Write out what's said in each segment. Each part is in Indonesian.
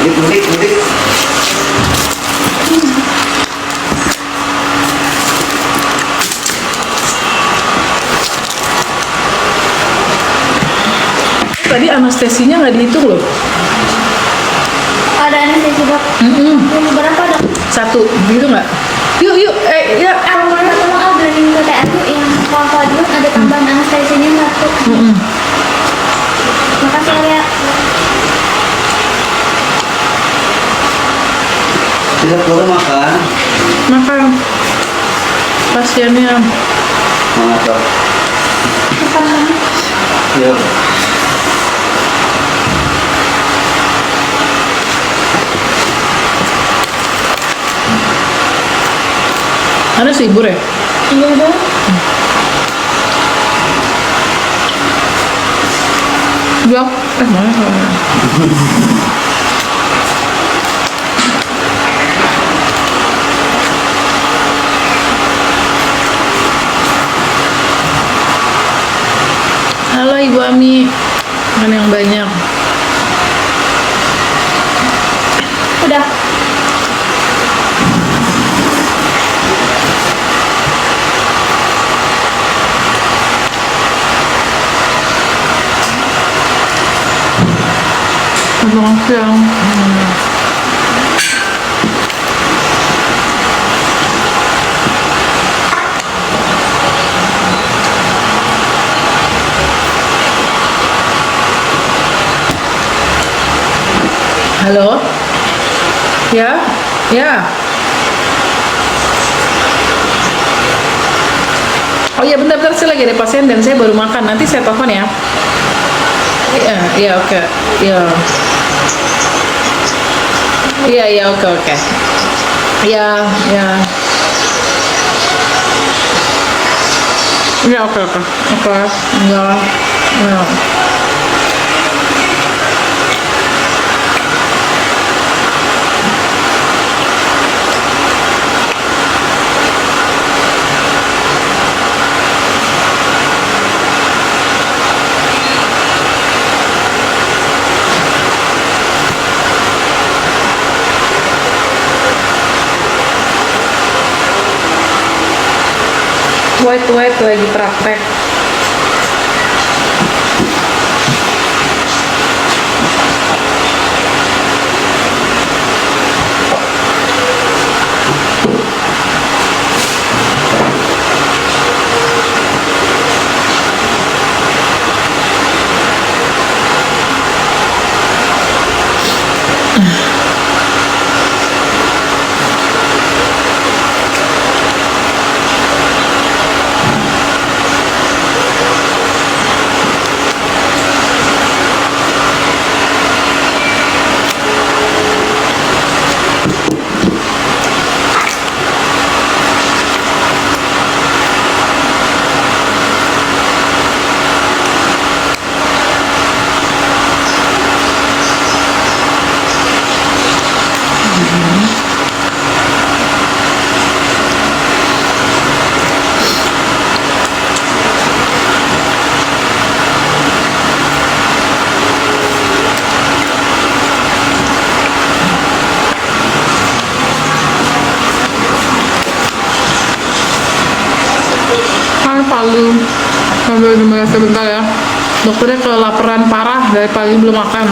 Mudik. Tadi anestesinya nggak dihitung loh. Ada anestesi dok. Berapa dok? 1, gitu nggak? Yuk, ya. Kalau mana tolong ambilin ke TRU yang koagulum ada tambahan anestesinya 1. Makasih ya. Tidak perlu makan. Makan. Pasiennya. Mana dok? Makan. Yuk. Ada sibur ya? Iya dok. Blok. Mana? Halo Ibu Ami. Makan yang banyak. Udah. Selamat siang. Halo? Ya? Ya? Oh iya, bentar-bentar, saya lagi ada pasien dan saya baru makan. Nanti saya telepon ya. Iya, oke. Iya. Iya, oke. Iya. Iya, oke. Iya. Wait, lagi praktek. Palu sambil nunggu sebentar ya. Dokternya kelaparan parah dari pagi belum makan.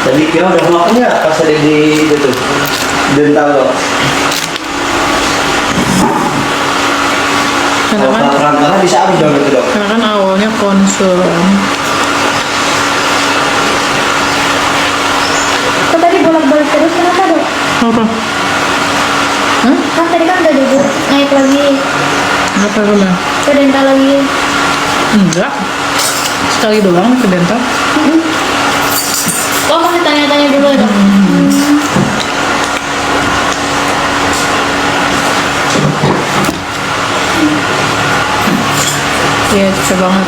Tadi kira udah makan ya pas ada di itu dental lo. Karena bisa habis dong itu dok. Karena kan awalnya konsul. Kok tadi bolak-balik terus kenapa dok? Apa? Hah? Kan tadi kan udah duduk naik lagi Apa udah? ke dental lagi. Enggak. Sekali doang ke dental. Oh masih tanya-tanya dulu dok. Iya, susah banget.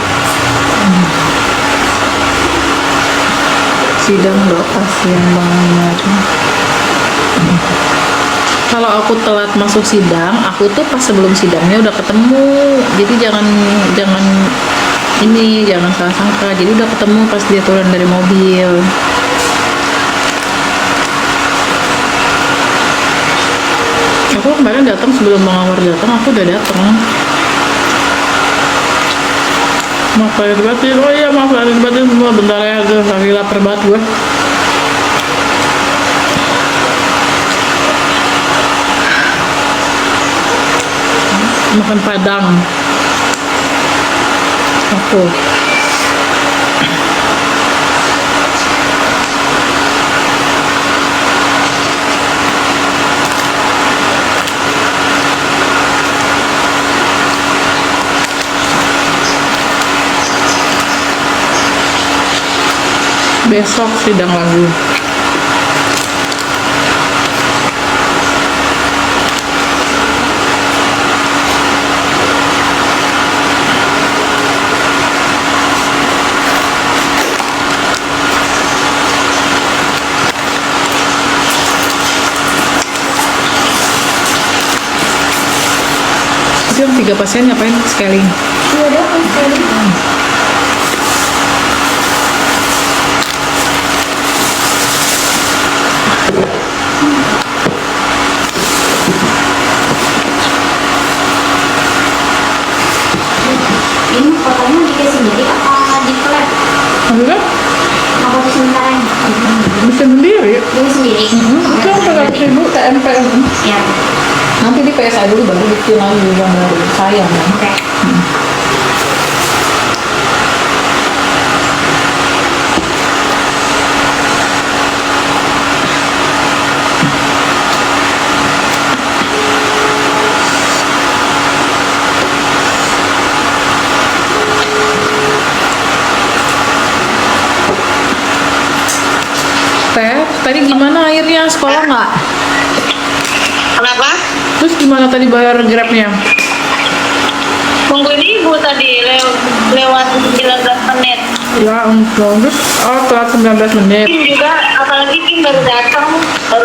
Sidang dok, kasihan banget. Kalau aku telat masuk sidang, aku tuh pas sebelum sidangnya udah ketemu. Jadi jangan salah sangka. Jadi udah ketemu pas dia turun dari mobil. kemarin datang sebelum Bang Anwar datang, aku udah datang. Maaf lahir batin. Oh iya, maaf lahir batin semua. Bentar ya, aduh, lagi lapar banget gue. Makan Padang. Aku. Besok sidang lagi. Itu yang 3 pasien ngapain sekali? Iya dok, sekali. Ini fotonya dikasih sendiri apa di klep? Maksudnya? Apa di sementara ini? Bisa sendiri. Dulu sendiri. Itu yang 300.000 TMPM. Ya. Nanti di PSA dulu baru bikin lagi yang baru. Sayang kan? Oke. Teh, tadi gimana airnya? Sekolah nggak? Kenapa? Terus gimana tadi bayar Grabnya? Tungguin ibu tadi lewat 19 menit. Ya ampun, terus telat 19 menit. Kim juga, apalagi Kim baru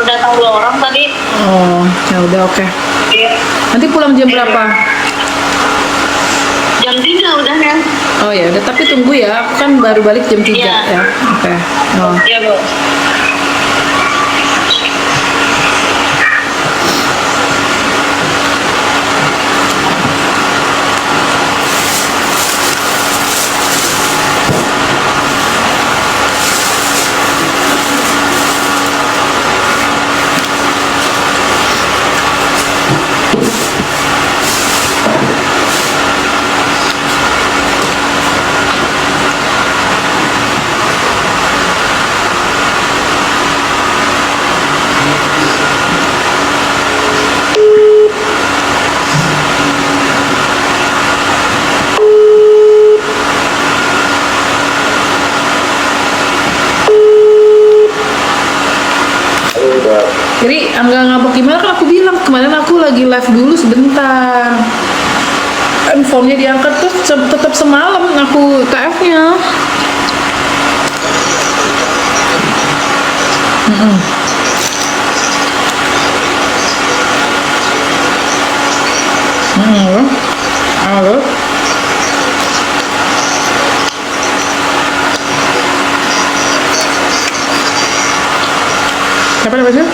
datang 2 orang tadi. Oh, ya udah oke. Iya. Nanti pulang jam berapa? Jam 3 udah ya. Oh ya udah, tapi tunggu ya. Aku kan baru balik jam 3 Iya. ya. Oke. Oh. Iya bu. Jadi nggak ngabok gimana kan aku bilang kemarin aku lagi live dulu sebentar. Handphonenya diangkat terus tetap semalam aku TF-nya. Halo. Siapa namanya?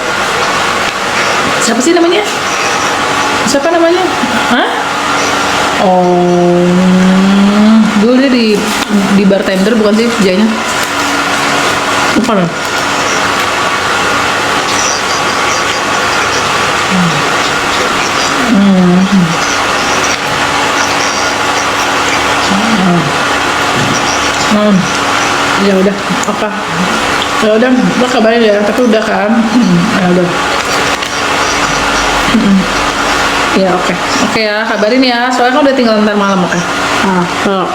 Siapa sih namanya? Siapa namanya? Hah? Oh, dulu dia di bartender bukan sih kerjanya? Bukan ya? Ya udah, apa? Ya udah, lo kabarin ya, tapi udah kan? Ya udah. Ya oke. Oke ya, kabarin ya. Soalnya kan udah tinggal ntar malam, oke? Oh.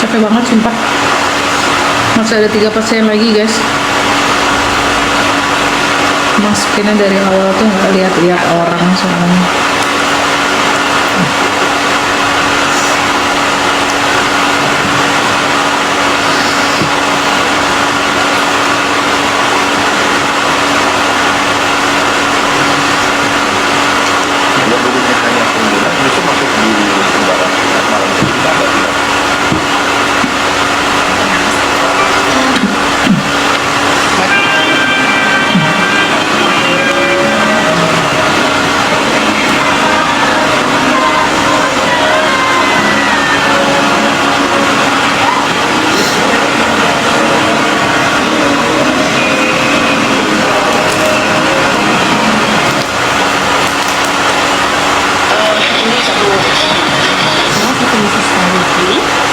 capek banget sumpah. Masih ada 3 pasien lagi guys. Masukinnya dari awal tuh nggak lihat-lihat orang soalnya.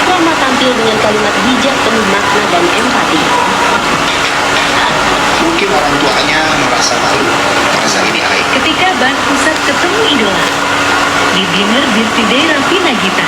Rama tampil dengan kalimat bijak penuh makna dan empati. Mungkin orang tuanya merasa malu, merasa ini aib. Ketika Ban Pusat ketemu idola di dinner birthday Raffi Nagita.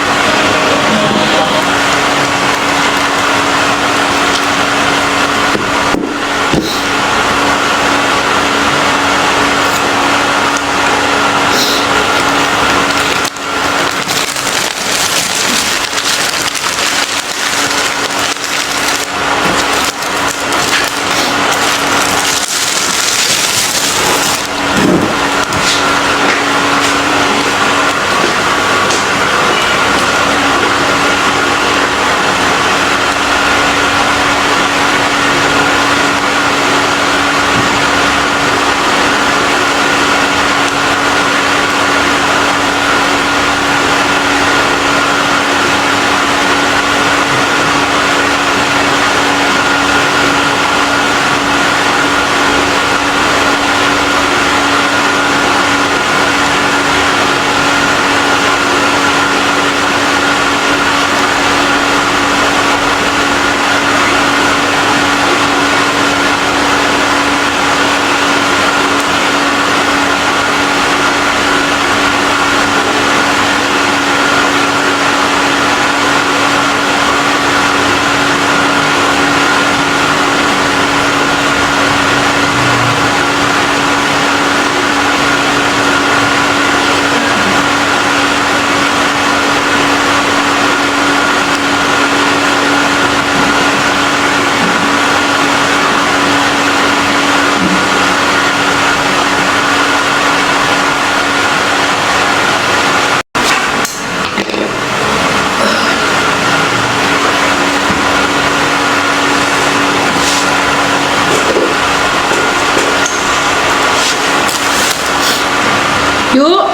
Yuk.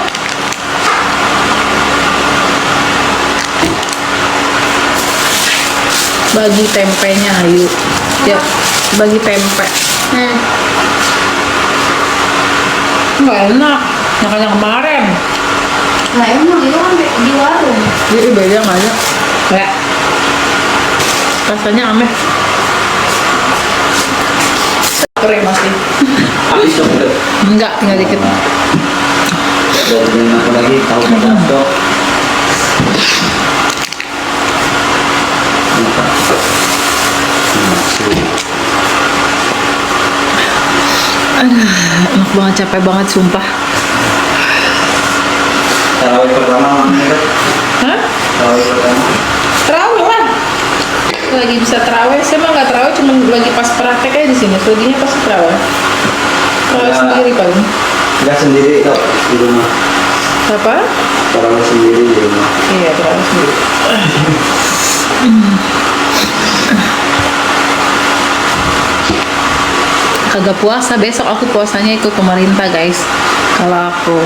Bagi tempenya, yuk. Ya, bagi tempe. Nggak enak, yang kemarin. Lah emang itu kan di warung. Jadi beda nggak ada. Kayak rasanya aneh. Keren masih. Habis dong udah. Enggak, tinggal dikit. Ada beliin apa lagi? Tahu pedas dok. Aduh, enak banget, capek banget sumpah. Tarawih pertama mana dok? Hah? Tarawih pertama. Terawih lah. Lagi bisa terawih, saya mah nggak terawih, cuma lagi pas praktek aja di sini. Selebihnya pasti terawih. Terawih Ya. sendiri paling. Enggak sendiri dok di rumah. Apa? Tarawih sendiri di rumah. Iya, terawih sendiri. Kagak puasa, besok aku puasanya ikut pemerintah guys. Kalau aku,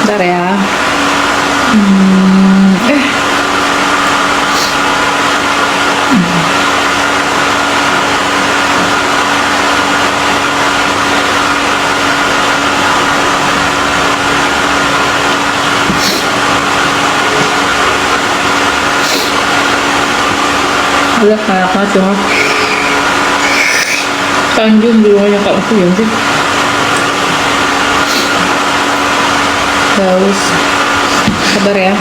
bentar ya. Udah kayak apa cuma Tanjung di rumahnya Kak Ufu ya sih. Haus. Sabar ya.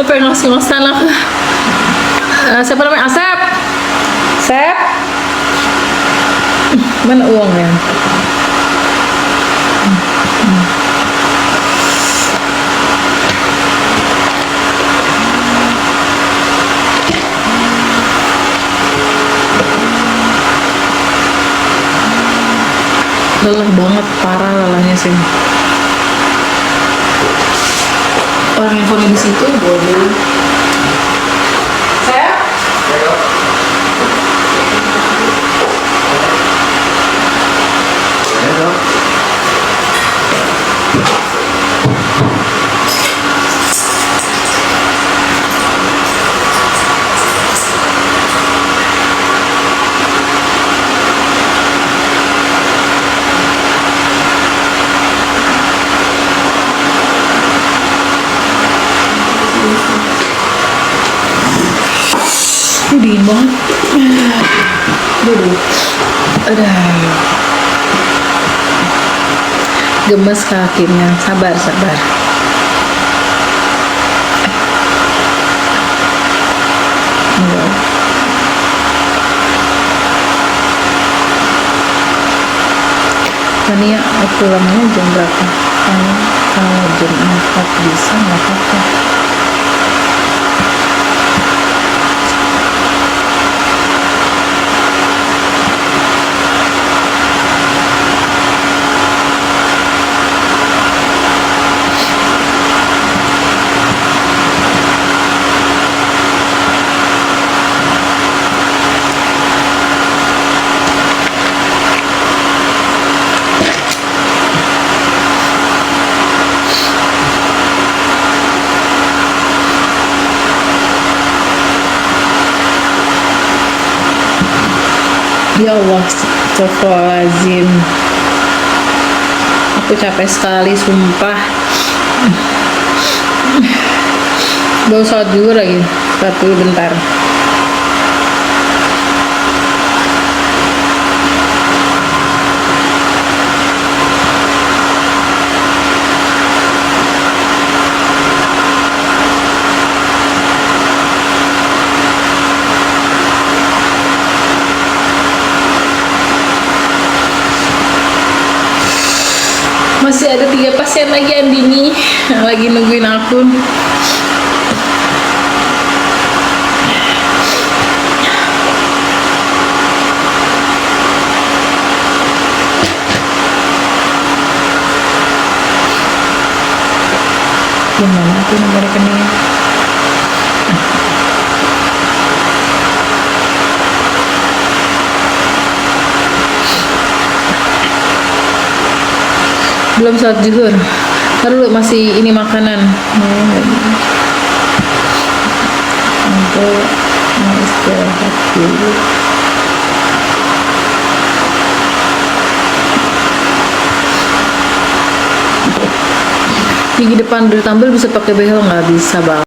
Apa yang ngos-ngosan lah. Siapa namanya? Asep. Sep. Mana uangnya? Lelah banget, parah lelahnya sih. Orang handphone di situ bodoh. Saya? Ya, dok. Dingin banget. Aduh. Gemes kakinya. Sabar. Enggak. Tania pulangnya jam berapa? Kalau jam 4 bisa nggak apa-apa. Ya Allah, astagfirullahaladzim. Aku capek sekali, sumpah. Baru sholat dulu lagi. Sholat dulu bentar. Masih ada 3 pasien lagi Andini lagi nungguin aku. Gimana aku nomor rekeningnya? Belum sholat zuhur. Lalu masih ini makanan. Untuk mau istirahat dulu. Gigi depan dari tampil bisa pakai behel nggak bisa bang?